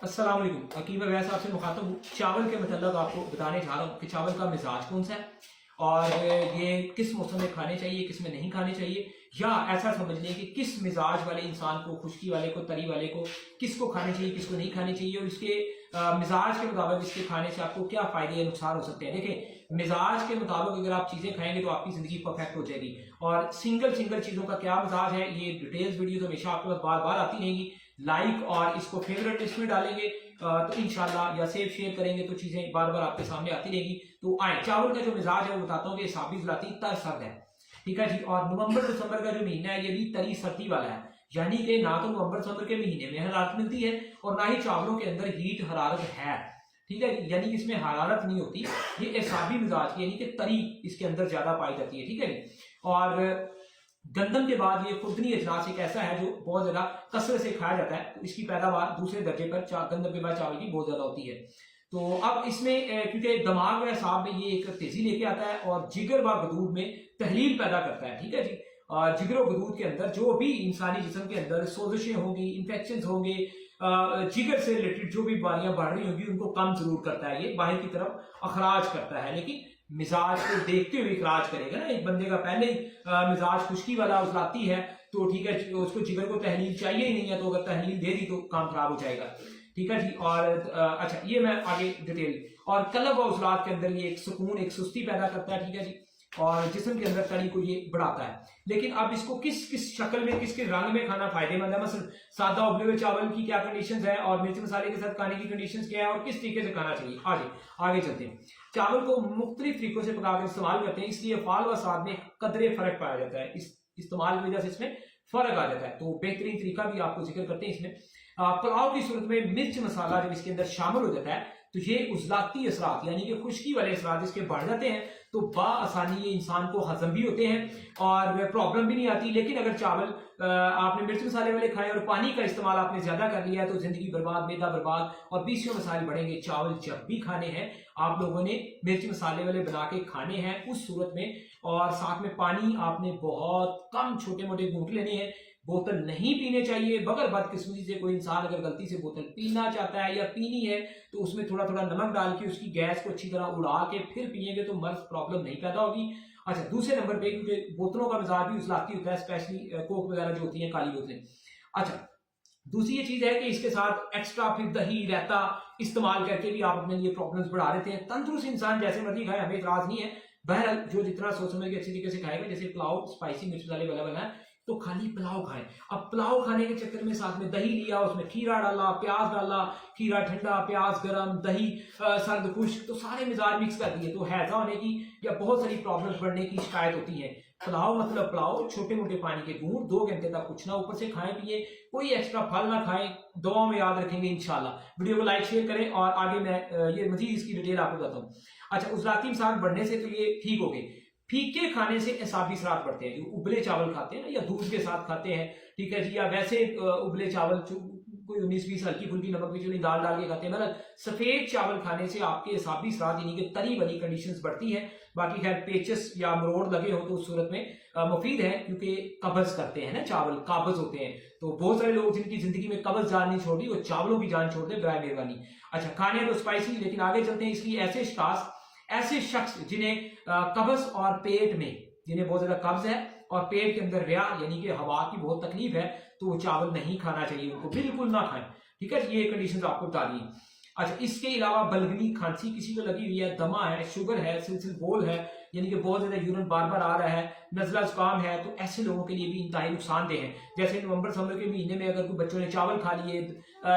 अस्सलाम वालेकुम। हकीम अवैस आपसे मुखातब हूँ। चावल के मतलब आपको बताने जा रहा हूँ कि चावल का मिजाज कौन सा है और ये किस मौसम में खाने चाहिए, किस में नहीं खाने चाहिए, या ऐसा समझ लें कि किस मिजाज वाले इंसान को, खुश्की वाले को, तरी वाले को, किसको खाने चाहिए, किसको नहीं खाने चाहिए, और इसके मिजाज के मुताबिक इसके खाने से आपको क्या फायदे या नुकसान हो सकते हैं। देखें, मिजाज के मुताबिक अगर आप चीजें खाएंगे तो आपकी जिंदगी परफेक्ट हो जाएगी। और सिंगल सिंगल चीजों का क्या मिजाज है, ये डिटेल्स वीडियो तो हमेशा आपके पास बार बार आती रहेंगी। लाइक और इसको फेवरेट लिस्ट में डालेंगे तो इंशाल्लाह, या सेव शेयर करेंगे तो चीजें बार बार आपके सामने आती रहेगी। तो आए, चावल का जो मिजाज है वो बताता हूँ कि साबी जुलाती इतना सर्द है, ठीक है जी। और नवंबर दिसंबर का जो महीना है ये भी तरी सर्दी वाला है, यानी कि ना तो नवंबर दिसंबर के महीने में हरारत मिलती है और ना ही चावलों के अंदर हीट हरारत है, ठीक है, यानी कि इसमें हरारत नहीं होती। ये एसाबी मिजाज की यानी कि तरी इसके अंदर ज्यादा पाई जाती है, ठीक है जी। और गंदम के बाद ये खुर्दनी अजनास एक ऐसा है जो बहुत ज्यादा कसरत से खाया जाता है, तो इसकी पैदावार दूसरे दर्जे पर गंदम के बाद चावल की बहुत ज्यादा होती है। तो अब इसमें क्योंकि दिमाग व असाब में ये एक तेजी लेके आता है और जिगर व गदूद में तहलील पैदा करता है, ठीक है जी। और जिगर व गदूद के अंदर जो भी इंसानी जिस्म के अंदर सोजिशें होंगी, इन्फेक्शन होंगे, जिगर से रिलेटेड जो भी बीमारियां बढ़ रही होंगी उनको कम जरूर करता है, ये बाहर की तरफ अखराज करता है। लेकिन मिजाज को देखते हुए इखराज करेगा ना। एक बंदे का पहले ही मिजाज खुश्की वाला उजलाती है तो ठीक है, उसको जिगर को तहलील चाहिए ही नहीं है, तो अगर तहलील दे दी तो काम खराब हो जाएगा, ठीक है जी। और अच्छा, ये मैं आगे डिटेल। और कलब और उजलात के अंदर ये एक सुकून, एक सुस्ती पैदा करता है, ठीक है जी। और जिस्म के अंदर तरी को ये बढ़ाता है। लेकिन अब इसको किस किस शक्ल में, किसके रंग में खाना फायदेमंद है, मसलन सादा उबले हुए चावल की क्या कंडीशन है और मिर्च मसाले के साथ खाने की कंडीशन क्या है और किस तरीके से खाना चाहिए। आगे चलते हैं। चावल को मुख्तलिफ तरीकों से पकाकर इस्तेमाल करते हैं, इसलिए फाल व स्वाद में कदरे फर्क पाया जाता है। इस इस्तेमाल की वजह से इसमें फर्क आ जाता है। तो बेहतरीन तरीका भी आपको जिक्र करते हैं इसमें। पुलाव की सूरत में मिर्च मसाला जब इसके अंदर शामिल हो जाता है तो ये उजलाती असरात यानी कि खुश्की वाले असरात इसके बढ़ जाते हैं, तो बाआसानी ये इंसान को हजम भी होते हैं और प्रॉब्लम भी नहीं आती। लेकिन अगर चावल आपने मिर्च मसाले वाले खाए और पानी का इस्तेमाल आपने ज्यादा कर लिया है तो जिंदगी बर्बाद, मैदा बर्बाद और 20 मसाइल बढ़ेंगे। चावल जब भी खाने हैं आप लोगों ने मिर्च मसाले वाले बना के खाने हैं उस सूरत में, और साथ में पानी आपने बहुत कम छोटे मोटे घूंट लेने हैं। बोतल नहीं पीने चाहिए। बगैर बदकिस्मती से कोई इंसान अगर गलती से बोतल पीना चाहता है या पीनी है तो उसमें थोड़ा थोड़ा नमक डाल के उसकी गैस को अच्छी तरह उड़ा के फिर पिएंगे तो मर्ज प्रॉब्लम नहीं पैदा होगी। अच्छा, दूसरे नंबर पे क्योंकि बोतलों का मिजाज भी उजलाती होता है, स्पेशली कोक वगैरह जो होती है काली बोतलें। अच्छा, दूसरी ये चीज है कि इसके साथ एक्स्ट्रा फिर दही रहता इस्तेमाल करके भी आप अपने लिए प्रॉब्लम्स बढ़ा देते हैं। तंदुरुस्त इंसान जैसे मर्जी खाए, हमें इतराज नहीं है। बहरहाल जो जितना सोच समझ के अच्छी तरीके से खाएगा, जैसे पुलाव स्पाइसी मिर्च मसाले वाला बना है तो खाली पुलाव खाएं। अब पुलाव खाने के चक्कर में साथ में दही लिया, उसमें खीरा डाला, प्याज डाला, खीरा ठंडा, प्याज गरम, दही सर्द खुश्क, तो सारे मिजाज मिक्स कर दिए तो हैजा होने की या बहुत सारी प्रॉब्लम्स बढ़ने की शिकायत होती है। पुलाव मतलब पुलाव, छोटे मोटे पानी के घूंट 2 घंटे तक कुछ ना ऊपर से खाएं पिए, कोई एक्स्ट्रा फल ना खाएं। दुआ में याद रखेंगे इंशाल्लाह। वीडियो को लाइक शेयर करें और आगे मैं ये मजीद इसकी डिटेल आपको बताता हूँ। अच्छा, उजलाती मिजाज बढ़ने से तो ये ठीक हो गए। फीके खाने से एसाबी असरात बढ़ते हैं। जो उबले चावल खाते हैं ना या दूध के साथ खाते हैं, ठीक है जी, या वैसे उबले चावल कोई 19-20 हल्की फुल्की नमक भी चुनी दाल डाल के खाते हैं, मतलब सफेद चावल खाने से आपके एसाबी असरात यानी कि तरी वाली कंडीशंस बढ़ती है। बाकी खैर पेचस या मरोड़ लगे हो तो उस सूरत में मुफीद है क्योंकि कब्ज करते हैं ना, चावल काबज होते हैं। तो बहुत सारे लोग जिनकी जिंदगी में कब्ज जान नहीं छोड़ी वो चावलों की जान छोड़ दे, बराए मेहरबानी। अच्छा, खाने तो स्पाइसी, लेकिन आगे चलते हैं। इसलिए ऐसे शख्स जिन्हें कब्ज और पेट में, जिन्हें बहुत ज्यादा कब्ज है और पेट के अंदर रिया यानी कि हवा की बहुत तकलीफ है, तो वो चावल नहीं खाना चाहिए, उनको बिल्कुल ना खाएं, ठीक है। ये कंडीशंस आपको बता दी। अच्छा, इसके अलावा बलगनी, खांसी किसी को लगी हुई है, दमा है, शुगर है, सिलसिल बोल है यानी कि बहुत ज्यादा यूरिन बार बार आ रहा है, नजला जुकाम है, तो ऐसे लोगों के लिए भी इंतहाई नुकसानदेह है। जैसे नवंबर दिसंबर के महीने में अगर कोई बच्चों ने चावल खा लिए,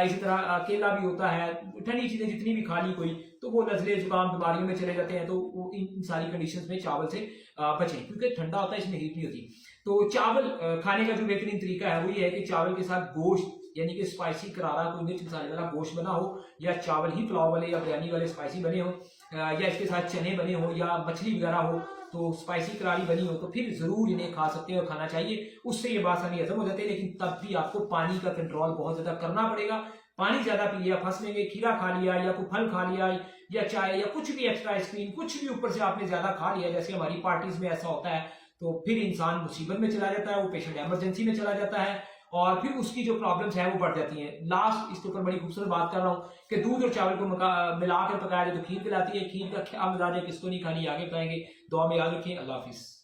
इसी तरह केला भी होता है, ठंडी चीजें जितनी भी खा ली कोई, तो वो नजले जुकाम बीमारियों में चले जाते हैं। तो वो इन सारी कंडीशंस में चावल से बचें क्योंकि ठंडा होता है, इसमें हीट नहीं होती। तो चावल खाने का जो बेहतरीन तरीका है वो ये है कि चावल के साथ गोश्त यानी कि स्पाइसी करारा कोई मिर्च मसाले वाला गोश्त बना हो, या चावल ही पुलाव वाले या बिरयानी वाले स्पाइसी बने हो, या इसके साथ चने बने हो या मछली वगैरह हो तो स्पाइसी करारी बनी हो, तो फिर जरूर इन्हें खा सकते हैं और खाना चाहिए। उससे ये बासानी हजम हो जाती है। लेकिन तब भी आपको पानी का कंट्रोल बहुत ज्यादा करना पड़ेगा। पानी ज्यादा पी लिया फंस लेंगे, खीरा खा लिया या कोई फल खा लिया या चाय या कुछ भी एक्स्ट्रा आइसक्रीम कुछ भी ऊपर से आपने ज्यादा खा लिया, जैसे हमारी पार्टीज में ऐसा होता है, तो फिर इंसान मुसीबत में चला जाता है, वो पेशेंट इमरजेंसी में चला जाता है और फिर उसकी जो प्रॉब्लम्स हैं वो बढ़ जाती हैं। लास्ट इसके ऊपर बड़ी खूबसूरत बात कर रहा हूँ कि दूध और चावल को मिलाकर पकाया जाए तो खीर कहलाती है। खीर का क्या मिजाज है, किसको नहीं खानी, आगे बताएंगे। दुआ में याद रखिए। अल्लाह हाफिज़।